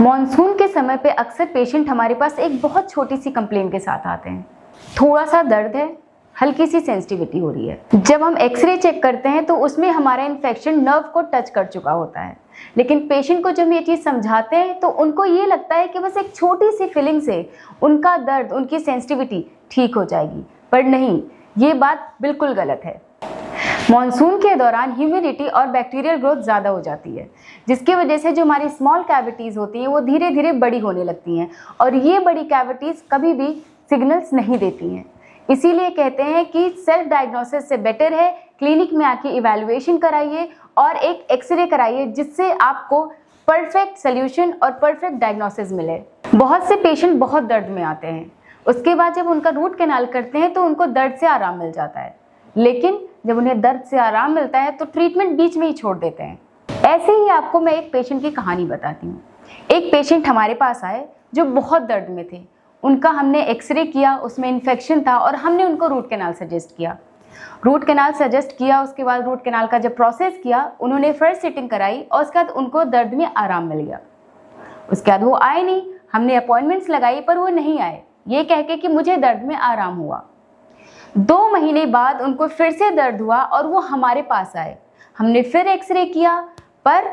Monsoon के समय पे अक्सर पेशेंट हमारे पास एक बहुत छोटी सी कंप्लेन के साथ आते हैं। थोड़ा सा दर्द है, हल्की सी सेंसिटिविटी हो रही है। जब हम एक्सरे चेक करते हैं तो उसमें हमारा इन्फेक्शन नर्व को टच कर चुका होता है, लेकिन पेशेंट को जब हम ये चीज़ समझाते हैं तो उनको ये लगता है कि बस एक छोटी सी फीलिंग से उनका दर्द, उनकी सेंसिटिविटी ठीक हो जाएगी। पर नहीं, ये बात बिल्कुल गलत है। मॉनसून के दौरान ह्यूमिडिटी और बैक्टीरियल ग्रोथ ज़्यादा हो जाती है, जिसकी वजह से जो हमारी स्मॉल कैविटीज़ होती हैं वो धीरे धीरे बड़ी होने लगती हैं, और ये बड़ी कैविटीज़ कभी भी सिग्नल्स नहीं देती हैं। इसीलिए कहते हैं कि सेल्फ डायग्नोसिस से बेटर है क्लिनिक में आके इवैल्यूएशन कराइए और एक एक्सरे कराइए, जिससे आपको परफेक्ट सोल्यूशन और परफेक्ट डायग्नोसिस मिले। बहुत से पेशेंट बहुत दर्द में आते हैं, उसके बाद जब उनका रूट कैनाल करते हैं तो उनको दर्द से आराम मिल जाता है, लेकिन जब उन्हें दर्द से आराम मिलता है तो ट्रीटमेंट बीच में ही छोड़ देते हैं। ऐसे ही आपको मैं एक पेशेंट की कहानी बताती हूँ। एक पेशेंट हमारे पास आए जो बहुत दर्द में थे। उनका हमने एक्सरे किया, उसमें इन्फेक्शन था और हमने उनको रूट कैनाल सजेस्ट किया। उसके बाद रूट कैनाल का जब प्रोसेस किया, उन्होंने फर्स्ट सिटिंग कराई और उसके बाद उनको दर्द में आराम मिल गया। उसके बाद वो आए नहीं, हमने अपॉइंटमेंट्स लगाई पर वो नहीं आए, ये कह के कि मुझे दर्द में आराम हुआ। 2 महीने बाद उनको फिर से दर्द हुआ और वो हमारे पास आए। हमने फिर एक्सरे किया, पर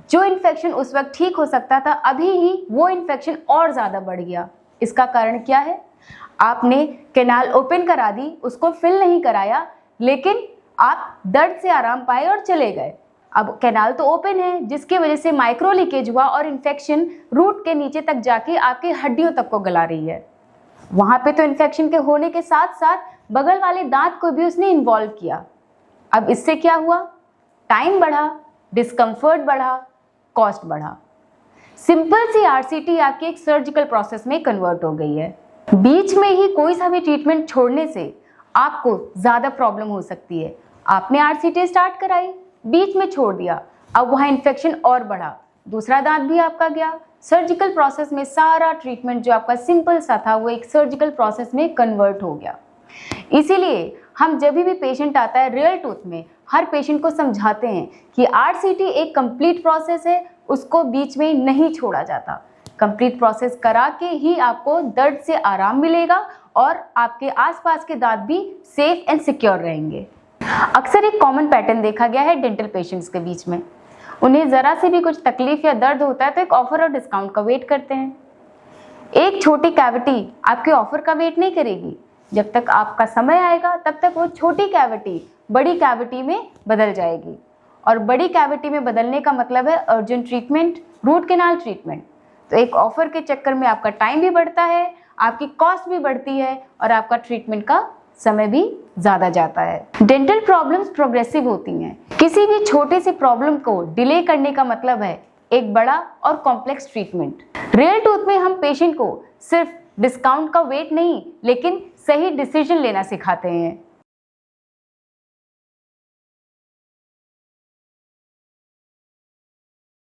जो इन्फेक्शन उस वक्त ठीक हो सकता था, अभी ही वो इन्फेक्शन और ज़्यादा बढ़ गया। इसका कारण क्या है? आपने कैनाल ओपन करा दी, उसको फिल नहीं कराया, लेकिन आप दर्द से आराम पाए और चले गए। अब कैनाल तो ओपन है, जिसकी वजह से माइक्रो लीकेज हुआ और इन्फेक्शन रूट के नीचे तक जाके आपकी हड्डियों तक को गला रही है। वहाँ पे तो इन्फेक्शन के होने के साथ साथ बगल वाले दांत को भी उसने इन्वॉल्व किया। अब इससे क्या हुआ? टाइम बढ़ा, डिस्कम्फर्ट बढ़ा, कॉस्ट बढ़ा। सिंपल सी आरसीटी आपकी एक सर्जिकल प्रोसेस में कन्वर्ट हो गई है। बीच में ही कोई सा भी ट्रीटमेंट छोड़ने से आपको ज़्यादा प्रॉब्लम हो सकती है। आपने आरसीटी स्टार्ट कराई, बीच में छोड़ दिया, अब वहाँ इन्फेक्शन और बढ़ा, दूसरा दांत भी आपका गया। सर्जिकल प्रोसेस में सारा ट्रीटमेंट जो आपका सिंपल सा था वो एक सर्जिकल प्रोसेस में कन्वर्ट हो गया। इसीलिए हम जब भी पेशेंट आता है रियल टूथ में, हर पेशेंट को समझाते हैं कि आरसीटी एक कंप्लीट प्रोसेस है, उसको बीच में नहीं छोड़ा जाता। कंप्लीट प्रोसेस करा के ही आपको दर्द से आराम मिलेगा और आपके आसपास के दांत भी सेफ एंड सिक्योर रहेंगे। अक्सर एक कॉमन पैटर्न देखा गया है डेंटल पेशेंट्स के बीच में। उन्हें ज़रा से भी कुछ तकलीफ या दर्द होता है तो एक ऑफर और डिस्काउंट का वेट करते हैं। एक छोटी कैविटी आपके ऑफर का वेट नहीं करेगी। जब तक आपका समय आएगा तब तक वो छोटी कैविटी बड़ी कैविटी में बदल जाएगी, और बड़ी कैविटी में बदलने का मतलब है urgent treatment, root canal treatment. तो एक ऑफर के चक्कर में आपका टाइम भी बढ़ता है, आपकी कॉस्ट भी बढ़ती है और आपका ट्रीटमेंट का समय भी ज़्यादा जाता है। डेंटल प्रॉब्लम्स प्रोग्रेसिव होती हैं। किसी भी छोटे से प्रॉब्लम को डिले करने का मतलब है एक बड़ा और कॉम्प्लेक्स ट्रीटमेंट। रियल टूथ में हम पेशेंट को सिर्फ डिस्काउंट का वेट नहीं, लेकिन सही डिसीजन लेना सिखाते हैं।